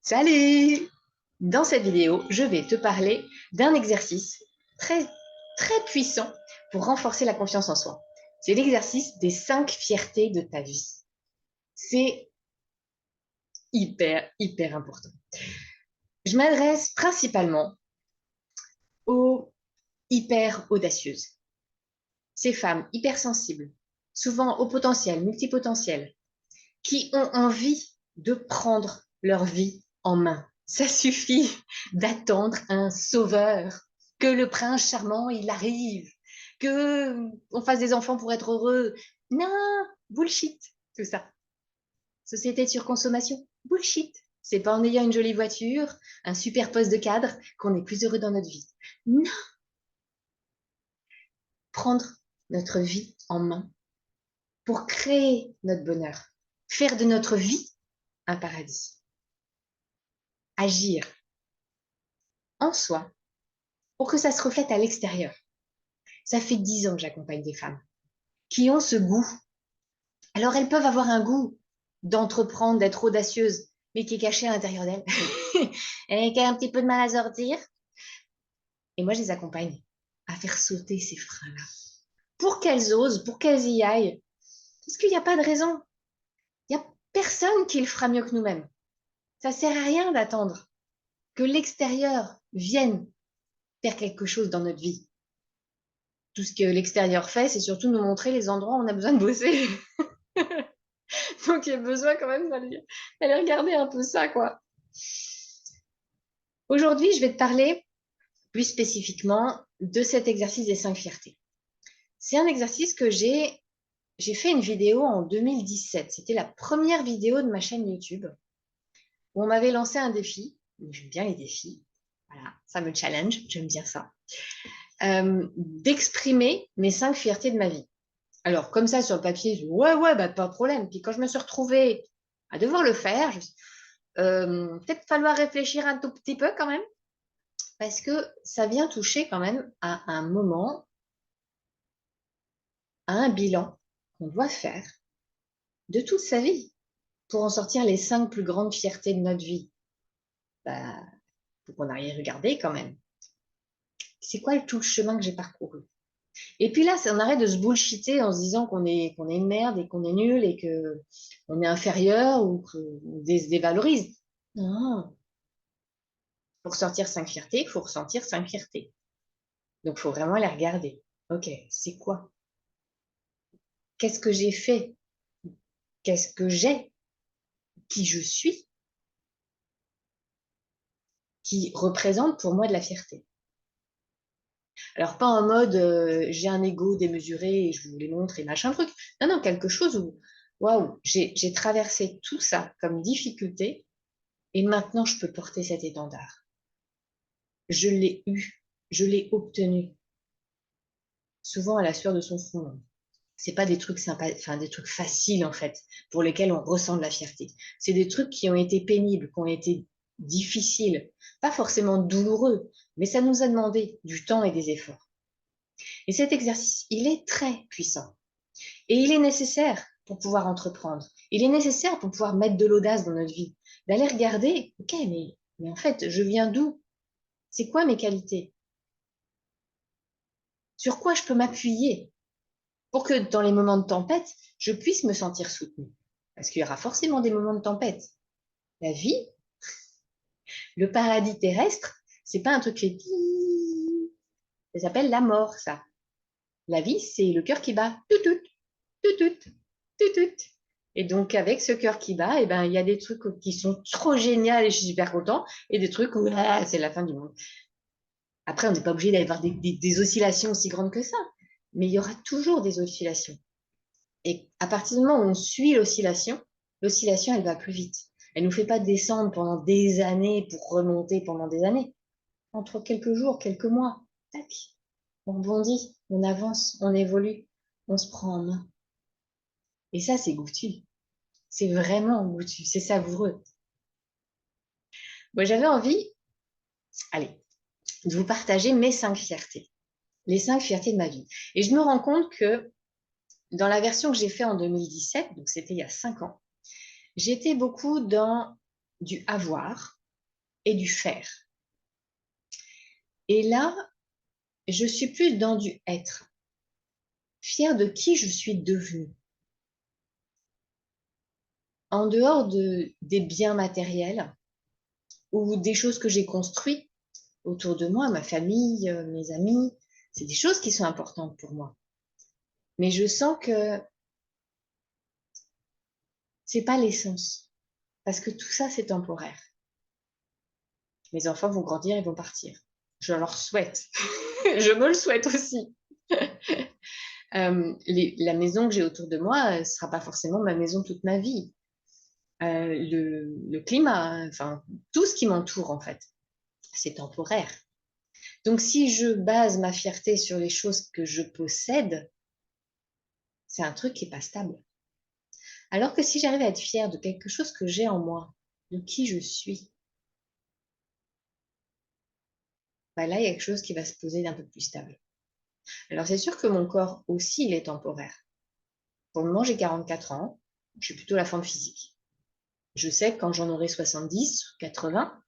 Salut! Dans cette vidéo, je vais te parler d'un exercice très, très puissant pour renforcer la confiance en soi. C'est l'exercice des 5 fiertés de ta vie. C'est hyper, hyper important. Je m'adresse principalement aux hyper audacieuses. Ces femmes hypersensibles, souvent au potentiel, multipotentiel, qui ont envie de prendre leur vie en main. Ça suffit d'attendre un sauveur, que le prince charmant, il arrive, que on fasse des enfants pour être heureux. Non, bullshit, tout ça. Société de surconsommation, bullshit. C'est pas en ayant une jolie voiture, un super poste de cadre qu'on est plus heureux dans notre vie. Non, prendre notre vie en main pour créer notre bonheur, faire de notre vie un paradis. Agir en soi pour que ça se reflète à l'extérieur. Ça fait 10 ans que j'accompagne des femmes qui ont ce goût. Alors elles peuvent avoir un goût d'entreprendre, d'être audacieuses, mais qui est caché à l'intérieur d'elles et qui a un petit peu de mal à sortir. Et moi, je les accompagne à faire sauter ces freins-là pour qu'elles osent, pour qu'elles y aillent. Parce qu'il n'y a pas de raison. Il n'y a personne qui le fera mieux que nous-mêmes. Ça ne sert à rien d'attendre que l'extérieur vienne faire quelque chose dans notre vie. Tout ce que l'extérieur fait, c'est surtout nous montrer les endroits où on a besoin de bosser. Donc, il y a besoin quand même d'aller regarder un peu ça, quoi. Aujourd'hui, je vais te parler plus spécifiquement de cet exercice des 5 fiertés. C'est un exercice que j'ai fait une vidéo en 2017. C'était la première vidéo de ma chaîne YouTube où on m'avait lancé un défi. J'aime bien les défis. Voilà, ça me challenge, j'aime bien ça. D'exprimer mes 5 fiertés de ma vie. Alors, comme ça, sur le papier, je dis, ouais, bah, pas de problème. Puis quand je me suis retrouvée à devoir le faire, peut-être falloir réfléchir un tout petit peu quand même, parce que ça vient toucher quand même à un moment, à un bilan qu'on doit faire de toute sa vie pour en sortir les 5 plus grandes fiertés de notre vie. Bah, faut qu'on aille regarder quand même. C'est quoi tout le chemin que j'ai parcouru? Et puis là, on arrête de se bullshiter en se disant qu'on est une merde et qu'on est nul et qu'on est inférieur ou qu'on se dévalorise. Non. Pour sortir 5 fiertés, il faut ressentir 5 fiertés. Donc, il faut vraiment les regarder. Ok, c'est quoi? Qu'est-ce que j'ai fait? Qu'est-ce que j'ai? Qui je suis? Qui représente pour moi de la fierté. Alors, pas en mode j'ai un ego démesuré et je vous les montre et machin truc. Non, non, quelque chose où, waouh, j'ai traversé tout ça comme difficulté et maintenant je peux porter cet étendard. Je l'ai eu, je l'ai obtenu, souvent à la sueur de son front. C'est pas des trucs sympas, enfin des trucs faciles en fait, pour lesquels on ressent de la fierté. C'est des trucs qui ont été pénibles, qui ont été difficiles, pas forcément douloureux, mais ça nous a demandé du temps et des efforts. Et cet exercice, il est très puissant et il est nécessaire pour pouvoir entreprendre. Il est nécessaire pour pouvoir mettre de l'audace dans notre vie, d'aller regarder, ok, mais en fait, je viens d'où? C'est quoi mes qualités? Sur quoi je peux m'appuyer pour que dans les moments de tempête, je puisse me sentir soutenue. Parce qu'il y aura forcément des moments de tempête. La vie, le paradis terrestre, c'est pas un truc qui fait ça s'appelle la mort, ça. La vie, c'est le cœur qui bat tout, tout, tout, tout, tout, tout. Et donc, avec ce cœur qui bat, eh ben, il y a des trucs qui sont trop géniaux et je suis super content, et des trucs où c'est la fin du monde. Après, on n'est pas obligé d'avoir des oscillations aussi grandes que ça, mais il y aura toujours des oscillations. Et à partir du moment où on suit l'oscillation, elle va plus vite. Elle ne nous fait pas descendre pendant des années pour remonter pendant des années. Entre quelques jours, quelques mois, tac, on rebondit, on avance, on évolue, on se prend en main. Et ça, c'est goûtu. C'est vraiment goûtu, c'est savoureux. Moi, j'avais envie, allez, de vous partager mes 5 fiertés. Les 5 fiertés de ma vie. Et je me rends compte que dans la version que j'ai faite en 2017, donc c'était il y a 5 ans, j'étais beaucoup dans du avoir et du faire. Et là, je suis plus dans du être, fière de qui je suis devenue. En dehors des biens matériels ou des choses que j'ai construites autour de moi, ma famille, mes amis, c'est des choses qui sont importantes pour moi. Mais je sens que c'est pas l'essence, parce que tout ça, c'est temporaire. Mes enfants vont grandir et vont partir. Je leur souhaite. Je me le souhaite aussi. La maison que j'ai autour de moi ne sera pas forcément ma maison toute ma vie. Le climat, enfin, tout ce qui m'entoure, en fait, c'est temporaire. Donc, si je base ma fierté sur les choses que je possède, c'est un truc qui n'est pas stable. Alors que si j'arrive à être fière de quelque chose que j'ai en moi, de qui je suis, bah là, il y a quelque chose qui va se poser d'un peu plus stable. Alors, c'est sûr que mon corps aussi, il est temporaire. Pour le moment, j'ai 44 ans. Je suis plutôt la forme physique. Je sais que quand j'en aurai 70 ou 80,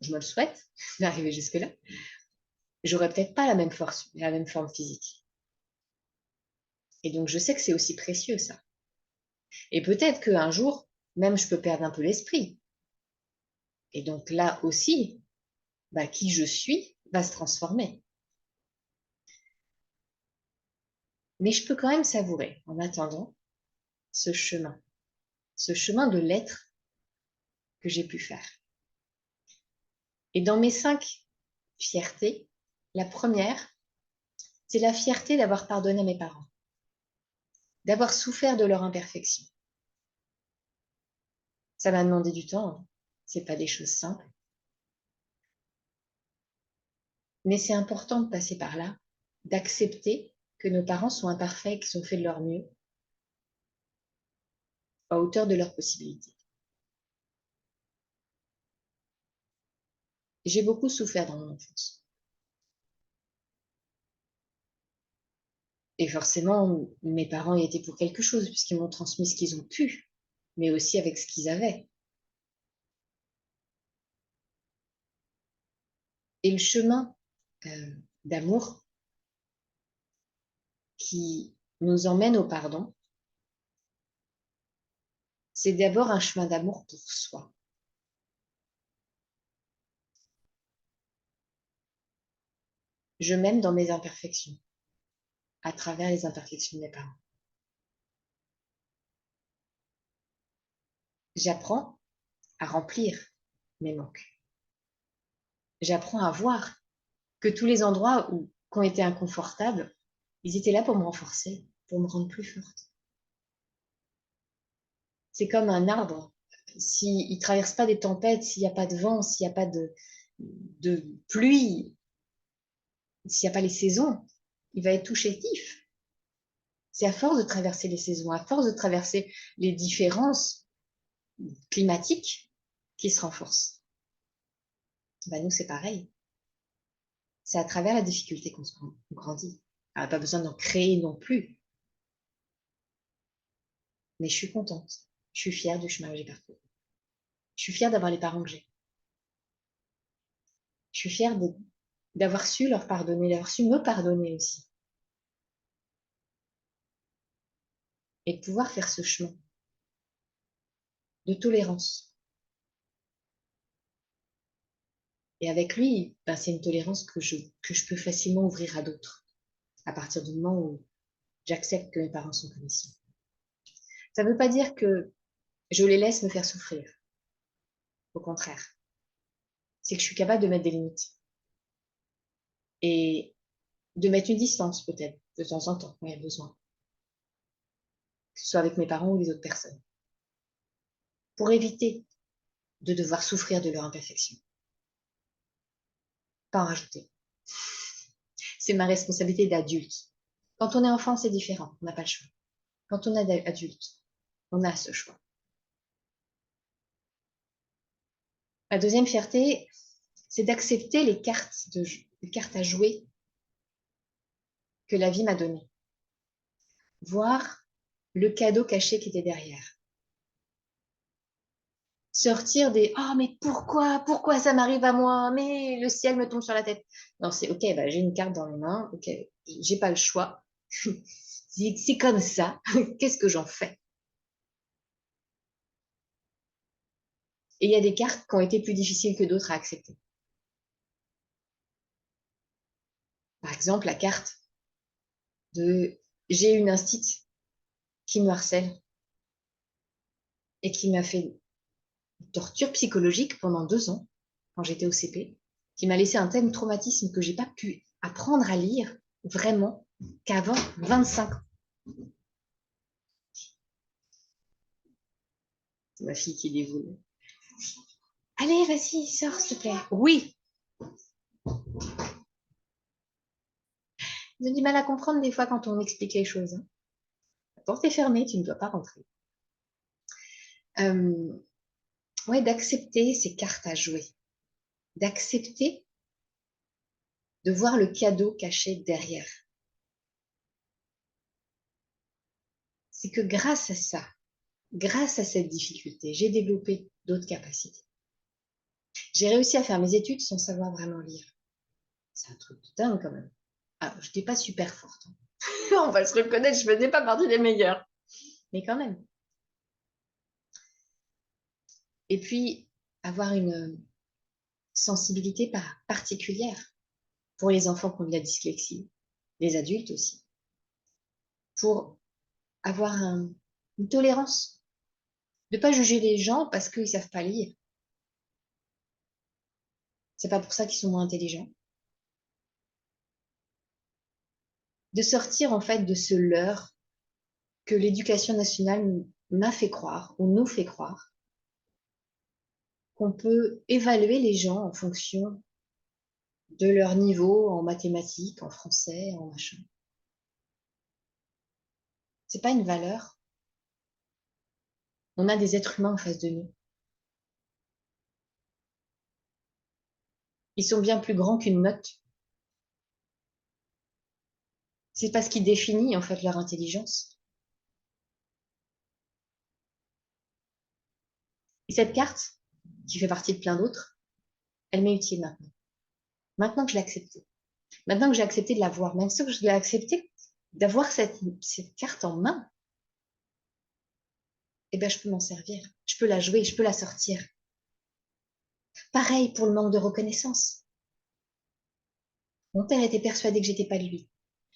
je me le souhaite d'arriver jusque-là, j'aurai peut-être pas la même force, la même forme physique. Et donc, je sais que c'est aussi précieux, ça. Et peut-être qu'un jour, même, je peux perdre un peu l'esprit. Et donc, là aussi, bah, qui je suis va se transformer. Mais je peux quand même savourer, en attendant, ce chemin de l'être que j'ai pu faire. Et dans mes 5 fiertés, la première, c'est la fierté d'avoir pardonné à mes parents, d'avoir souffert de leur imperfection. Ça m'a demandé du temps, hein. C'est pas des choses simples. Mais c'est important de passer par là, d'accepter que nos parents sont imparfaits, qu'ils ont fait de leur mieux, à hauteur de leurs possibilités. J'ai beaucoup souffert dans mon enfance. Et forcément, mes parents y étaient pour quelque chose, puisqu'ils m'ont transmis ce qu'ils ont pu, mais aussi avec ce qu'ils avaient. Et le chemin d'amour qui nous emmène au pardon, c'est d'abord un chemin d'amour pour soi. Je m'aime dans mes imperfections, à travers les imperfections de mes parents. J'apprends à remplir mes manques. J'apprends à voir que tous les endroits qui ont été inconfortables, ils étaient là pour me renforcer, pour me rendre plus forte. C'est comme un arbre. S'il ne traverse pas des tempêtes, s'il n'y a pas de vent, s'il n'y a pas de pluie, s'il n'y a pas les saisons, il va être tout chétif. C'est à force de traverser les saisons, à force de traverser les différences climatiques qui se renforcent. Ben nous, c'est pareil. C'est à travers la difficulté qu'on grandit. On n'a pas besoin d'en créer non plus. Mais je suis contente. Je suis fière du chemin que j'ai parcouru. Je suis fière d'avoir les parents que j'ai. Je suis fière d'avoir su leur pardonner, d'avoir su me pardonner aussi. Et de pouvoir faire ce chemin de tolérance. Et avec lui, ben, c'est une tolérance que je peux facilement ouvrir à d'autres, à partir du moment où j'accepte que mes parents sont comme ils sont. Ça ne veut pas dire que je les laisse me faire souffrir. Au contraire. C'est que je suis capable de mettre des limites. Et de mettre une distance, peut-être, de temps en temps, quand il y a besoin. Que ce soit avec mes parents ou les autres personnes. Pour éviter de devoir souffrir de leur imperfection. Pas en rajouter. C'est ma responsabilité d'adulte. Quand on est enfant, c'est différent. On n'a pas le choix. Quand on est adulte, on a ce choix. La deuxième fierté, c'est d'accepter les cartes à jouer que la vie m'a données. Voir le cadeau caché qui était derrière. sortir des « Oh, mais pourquoi ça m'arrive à moi? Mais le ciel me tombe sur la tête. » Non, c'est OK, bah, j'ai une carte dans les mains, OK, j'ai pas le choix. C'est comme ça. Qu'est-ce que j'en fais? Et il y a des cartes qui ont été plus difficiles que d'autres à accepter. Par exemple, la carte de j'ai une instite qui me harcèle et qui m'a fait une torture psychologique pendant 2 ans quand j'étais au CP, qui m'a laissé un tel traumatisme que j'ai pas pu apprendre à lire vraiment qu'avant 25 ans. C'est ma fille qui dévoile. Allez, vas-y, sors, s'il te plaît. Oui. J'ai du mal à comprendre des fois quand on explique les choses. Hein. La porte est fermée, tu ne dois pas rentrer. Ouais, d'accepter ces cartes à jouer. D'accepter de voir le cadeau caché derrière. C'est que grâce à ça, grâce à cette difficulté, j'ai développé d'autres capacités. J'ai réussi à faire mes études sans savoir vraiment lire. C'est un truc de dingue quand même. Alors, je n'étais pas super forte. Hein. On va se reconnaître, je ne faisais pas partie des meilleurs. Mais quand même. Et puis, avoir une sensibilité particulière pour les enfants qui ont de la dyslexie, les adultes aussi, pour avoir une tolérance, de ne pas juger les gens parce qu'ils ne savent pas lire. C'est pas pour ça qu'ils sont moins intelligents. De sortir en fait de ce leurre que l'éducation nationale m'a fait croire ou nous fait croire qu'on peut évaluer les gens en fonction de leur niveau en mathématiques, en français, en machin. C'est pas une valeur. On a des êtres humains en face de nous. Ils sont bien plus grands qu'une note. C'est pas ce qui définit en fait leur intelligence. Et cette carte, qui fait partie de plein d'autres, elle m'est utile maintenant. Maintenant que je l'ai acceptée. Maintenant que j'ai accepté de la voir, même si je l'ai accepté d'avoir cette carte en main, eh ben, je peux m'en servir. Je peux la jouer, je peux la sortir. Pareil pour le manque de reconnaissance. Mon père était persuadé que j'étais pas lui.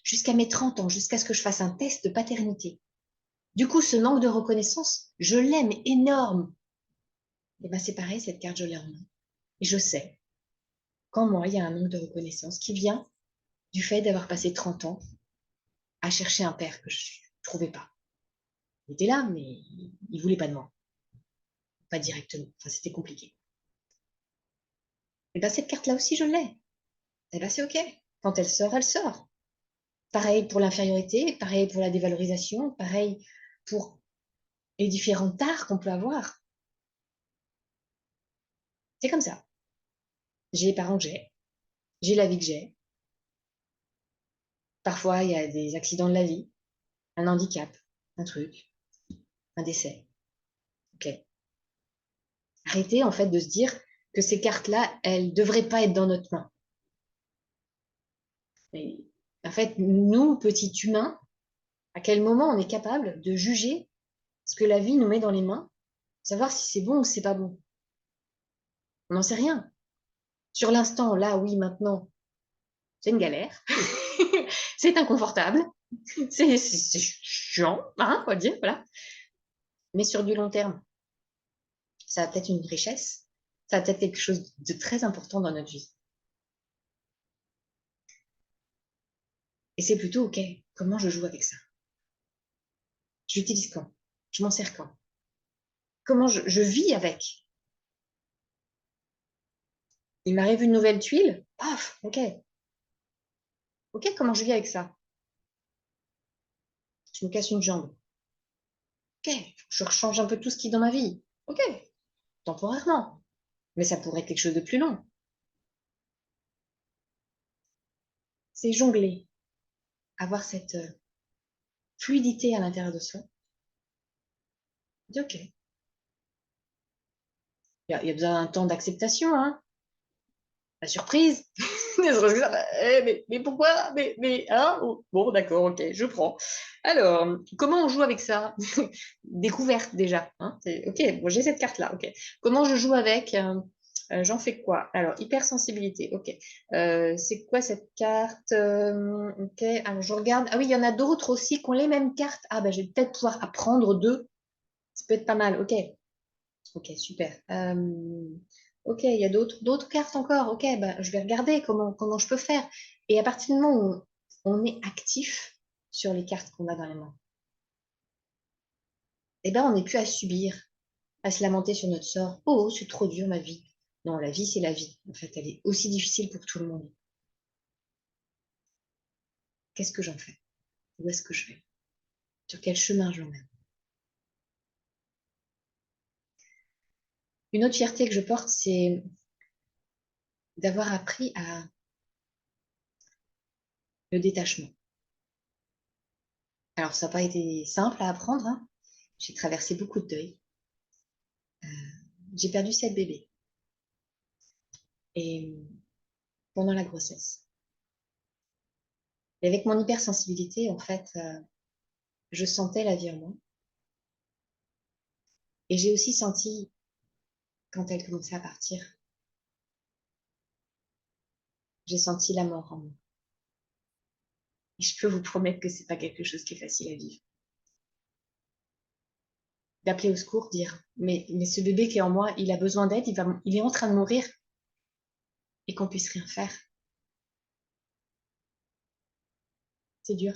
Jusqu'à mes 30 ans, jusqu'à ce que je fasse un test de paternité. Du coup, ce manque de reconnaissance, je l'aime énorme. Et ben, c'est pareil, cette carte, je l'ai en main. Et je sais qu'en moi, il y a un manque de reconnaissance qui vient du fait d'avoir passé 30 ans à chercher un père que je ne trouvais pas. Il était là, mais il ne voulait pas de moi. Pas directement. Enfin, c'était compliqué. Et bien, cette carte-là aussi, je l'ai. Et bien, c'est OK. Quand elle sort, elle sort. Pareil pour l'infériorité, pareil pour la dévalorisation, pareil pour les différents tares qu'on peut avoir. C'est comme ça. J'ai les parents que j'ai la vie que j'ai. Parfois, il y a des accidents de la vie, un handicap, un truc, un décès. OK. Arrêtez en fait de se dire que ces cartes-là, elles ne devraient pas être dans notre main. Et, en fait, nous, petits humains, à quel moment on est capable de juger ce que la vie nous met dans les mains, savoir si c'est bon ou c'est pas bon. On n'en sait rien. Sur l'instant, là, oui, maintenant, c'est une galère. C'est inconfortable. C'est chiant, hein, faut dire, voilà. Mais sur du long terme, ça a peut-être une richesse. Ça a peut-être quelque chose de très important dans notre vie. Et c'est plutôt, OK, comment je joue avec ça? J'utilise quand? Je m'en sers quand? Comment je vis avec? Il m'arrive une nouvelle tuile? Paf, OK. OK, comment je vis avec ça? Je me casse une jambe. OK, je rechange un peu tout ce qui est dans ma vie. OK, temporairement. Mais ça pourrait être quelque chose de plus long. C'est jongler, avoir cette fluidité à l'intérieur de soi. Dis, OK, Il y a besoin d'un temps d'acceptation, hein. La surprise. Mais pourquoi? Hein? Oh, bon, d'accord, ok, je prends. Alors, comment on joue avec ça? Découverte déjà. Hein? Ok, bon, j'ai cette carte-là. Ok. Comment je joue avec? J'en fais quoi? Alors, hypersensibilité. Ok. C'est quoi cette carte? Ok. Alors, je regarde. Ah oui, il y en a d'autres aussi qui ont les mêmes cartes. Ah ben, je vais peut-être pouvoir apprendre d'eux. Ça peut être pas mal. Ok. Ok, super. Ok, il y a d'autres cartes encore. Ok, bah, je vais regarder comment je peux faire. Et à partir du moment où on est actif sur les cartes qu'on a dans les mains, eh ben, on n'est plus à subir, à se lamenter sur notre sort. Oh, c'est trop dur ma vie. Non, la vie, c'est la vie. En fait, elle est aussi difficile pour tout le monde. Qu'est-ce que j'en fais? Où est-ce que je vais? Sur quel chemin j'emmène? Une autre fierté que je porte, c'est d'avoir appris à le détachement. Alors, ça n'a pas été simple à apprendre, hein. J'ai traversé beaucoup de deuil. Euh, j'ai perdu 7 bébés et pendant la grossesse. Et avec mon hypersensibilité, en fait, je sentais la vie en moi. Et j'ai aussi senti, quand elle commençait à partir, j'ai senti la mort en moi. Et je peux vous promettre que c'est pas quelque chose qui est facile à vivre. D'appeler au secours, dire, mais ce bébé qui est en moi, il a besoin d'aide, il est en train de mourir et qu'on puisse rien faire. C'est dur.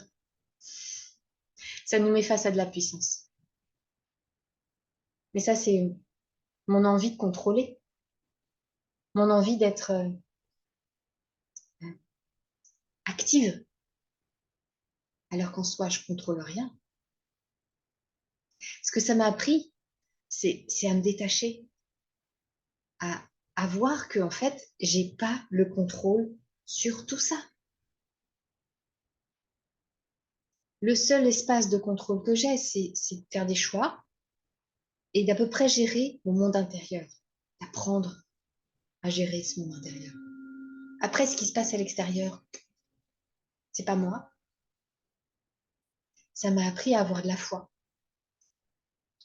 Ça nous met face à de la puissance. Mais ça, c'est mon envie de contrôler, mon envie d'être active, alors qu'en soi, je contrôle rien. Ce que ça m'a appris, c'est à me détacher, à, à voir que en fait, j'ai pas le contrôle sur tout ça. Le seul espace de contrôle que j'ai, c'est de faire des choix et d'à peu près gérer mon monde intérieur, d'apprendre à gérer ce monde intérieur. Après, ce qui se passe à l'extérieur, c'est pas moi. Ça m'a appris à avoir de la foi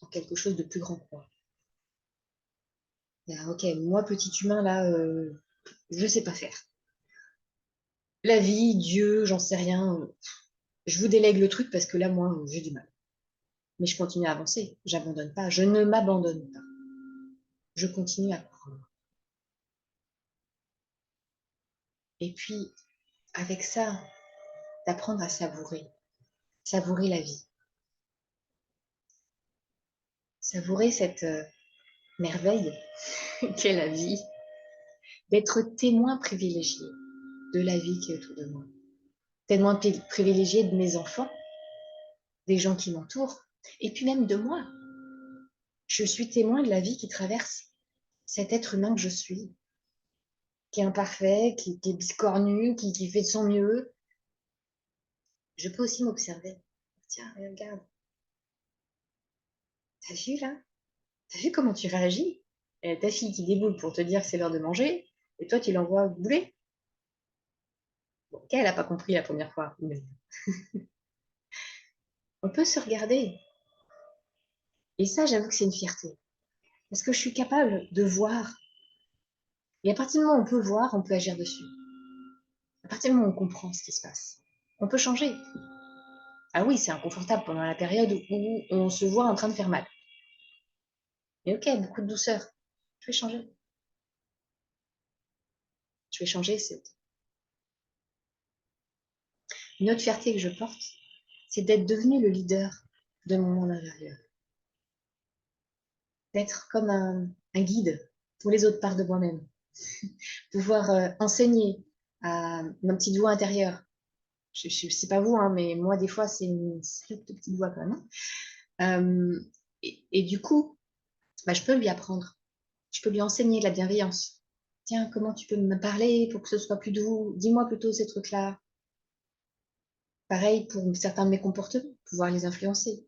en quelque chose de plus grand que moi. Ok, moi, petit humain, là, je sais pas faire. La vie, Dieu, j'en sais rien. Je vous délègue le truc parce que là, moi, j'ai du mal. Mais je continue à avancer. J'abandonne pas. Je ne m'abandonne pas. Je continue à apprendre. Et puis, avec ça, d'apprendre à savourer. Savourer la vie. Savourer cette merveille qu'est la vie. D'être témoin privilégié de la vie qui est autour de moi. Témoin privilégié de mes enfants, des gens qui m'entourent. Et puis même de moi. Je suis témoin de la vie qui traverse cet être humain que je suis, qui est imparfait, qui est biscornu, qui fait de son mieux. Je peux aussi m'observer. Tiens, regarde, t'as vu là? T'as vu comment tu réagis? Ta fille qui déboule pour te dire que c'est l'heure de manger, et toi tu l'envoies bouler. Bon, ok, elle n'a pas compris la première fois. Mais on peut se regarder. Et ça, j'avoue que c'est une fierté. Parce que je suis capable de voir. Et à partir du moment où on peut voir, on peut agir dessus. À partir du moment où on comprend ce qui se passe, on peut changer. Ah oui, c'est inconfortable pendant la période où on se voit en train de faire mal. Mais ok, beaucoup de douceur. Je vais changer. Je vais changer. Une autre fierté que je porte, c'est d'être devenu le leader de mon monde intérieur. D'être comme un guide pour les autres parts de moi-même. Pouvoir enseigner à ma petite voix intérieure. Je ne sais pas vous, hein, mais moi, des fois, c'est une sacrée petite voix quand même. Et du coup, bah, je peux lui apprendre. Je peux lui enseigner de la bienveillance. Tiens, comment tu peux me parler pour que ce soit plus doux? Dis-moi plutôt ces trucs-là. Pareil pour certains de mes comportements, pouvoir les influencer.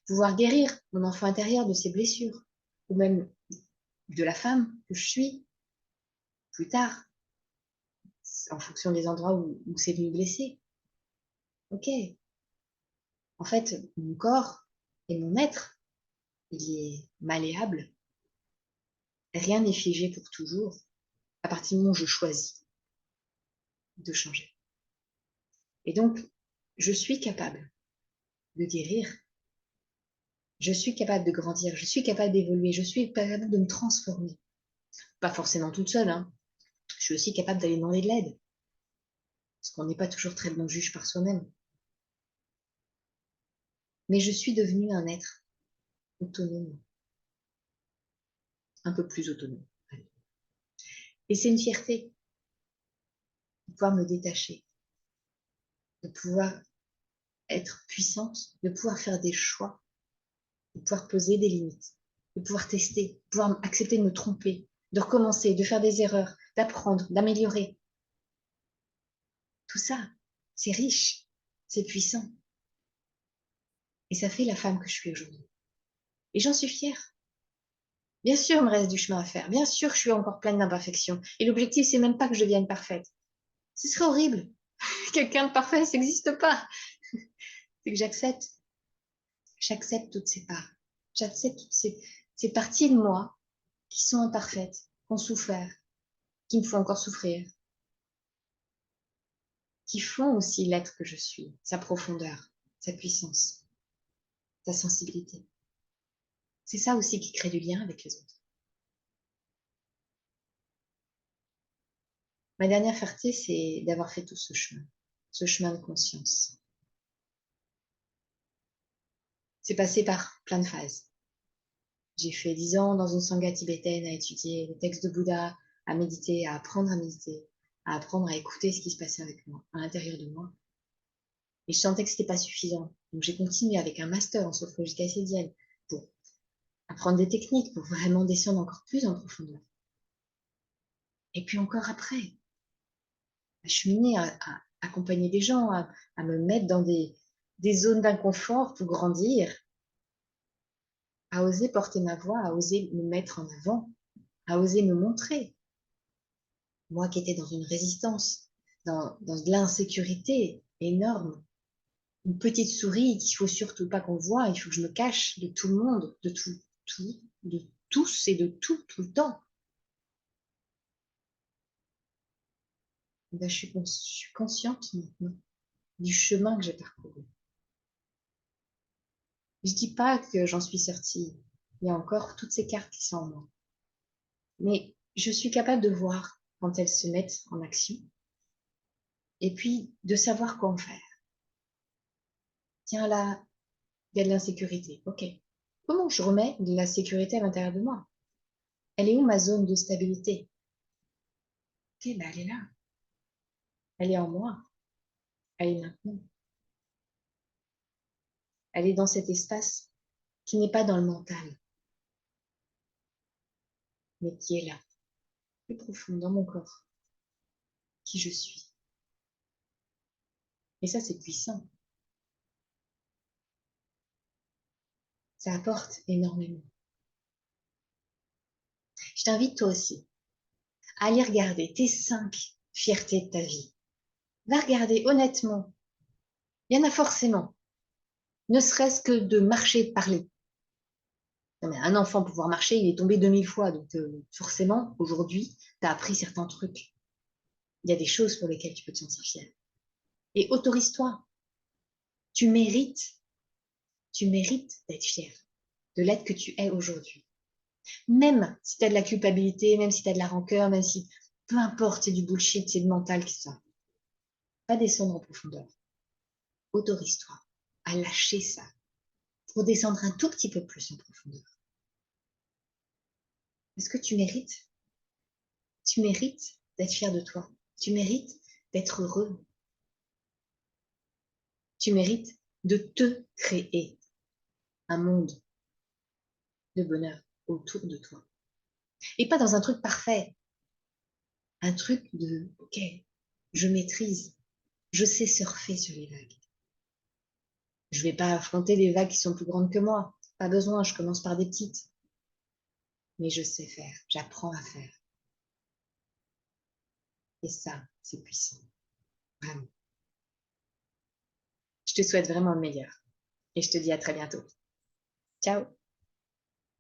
Pouvoir guérir mon enfant intérieur de ses blessures. Ou même de la femme que je suis plus tard, en fonction des endroits où c'est venu blesser. Ok. En fait, mon corps et mon être, il est malléable. Rien n'est figé pour toujours à partir du moment où je choisis de changer. Et donc, je suis capable de guérir, je suis capable de grandir, je suis capable d'évoluer, je suis capable de me transformer. Pas forcément toute seule, hein. Je suis aussi capable d'aller demander de l'aide, parce qu'on n'est pas toujours très bon juge par soi-même. Mais je suis devenue un être autonome, un peu plus autonome. Et c'est une fierté de pouvoir me détacher, de pouvoir être puissante, de pouvoir faire des choix, de pouvoir poser des limites, de pouvoir tester, de pouvoir accepter de me tromper, de recommencer, de faire des erreurs, d'apprendre, d'améliorer. Tout ça, c'est riche, c'est puissant. Et ça fait la femme que je suis aujourd'hui. Et j'en suis fière. Bien sûr, il me reste du chemin à faire. Bien sûr, je suis encore pleine d'imperfections. Et l'objectif, c'est même pas que je devienne parfaite. Ce serait horrible. Quelqu'un de parfait, ça n'existe pas. C'est que j'accepte toutes ces parts. J'accepte toutes ces parties de moi qui sont imparfaites, qui ont souffert, qui me font encore souffrir, qui font aussi l'être que je suis, sa profondeur, sa puissance, sa sensibilité. C'est ça aussi qui crée du lien avec les autres. Ma dernière fierté, c'est d'avoir fait tout ce chemin de conscience. C'est passé par plein de phases. J'ai fait 10 ans dans une sangha tibétaine à étudier les textes de Bouddha, à méditer, à apprendre à méditer, à apprendre à écouter ce qui se passait avec moi, à l'intérieur de moi. Et je sentais que ce n'était pas suffisant. Donc j'ai continué avec un master en sophrologie cartésienne pour apprendre des techniques, pour vraiment descendre encore plus en profondeur. Et puis encore après, à cheminer, à accompagner des gens, à me mettre dans des zones d'inconfort pour grandir, à oser porter ma voix, à oser me mettre en avant, à oser me montrer. Moi qui étais dans une résistance, dans de l'insécurité énorme, une petite souris qu'il faut surtout pas qu'on voit, il faut que je me cache de tout le monde, de de tous et de tout le temps. Ben, je suis consciente maintenant du chemin que j'ai parcouru. Je dis pas que j'en suis sortie. Il y a encore toutes ces cartes qui sont en moi. Mais je suis capable de voir quand elles se mettent en action et puis de savoir quoi en faire. Tiens, là, il y a de l'insécurité. Ok. Comment je remets de la sécurité à l'intérieur de moi? Elle est où ma zone de stabilité? Ok, ben elle est là. Elle est en moi. Elle est maintenant. Elle est dans cet espace qui n'est pas dans le mental, mais qui est là, plus profond dans mon corps, qui je suis. Et ça, c'est puissant. Ça apporte énormément. Je t'invite toi aussi à aller regarder tes 5 fiertés de ta vie. Va regarder honnêtement. Il y en a forcément. Ne serait-ce que de marcher, de parler. Non, mais un enfant, pour pouvoir marcher, il est tombé 2000 fois. Donc forcément, aujourd'hui, tu as appris certains trucs. Il y a des choses pour lesquelles tu peux te sentir fier. Et autorise-toi. Tu mérites d'être fier de l'être que tu es aujourd'hui. Même si tu as de la culpabilité, même si tu as de la rancœur, même si, peu importe, c'est du bullshit, c'est du mental qui sort. Pas descendre en profondeur. Autorise-toi à lâcher ça pour descendre un tout petit peu plus en profondeur. Est-ce que tu mérites? Tu mérites d'être fier de toi. Tu mérites d'être heureux. Tu mérites de te créer un monde de bonheur autour de toi. Et pas dans un truc parfait. Un truc de, ok, je maîtrise, je sais surfer sur les vagues. Je ne vais pas affronter des vagues qui sont plus grandes que moi. Pas besoin, je commence par des petites. mais je sais faire, j'apprends à faire. Et ça, c'est puissant, vraiment. Je te souhaite vraiment le meilleur et je te dis à très bientôt. Ciao!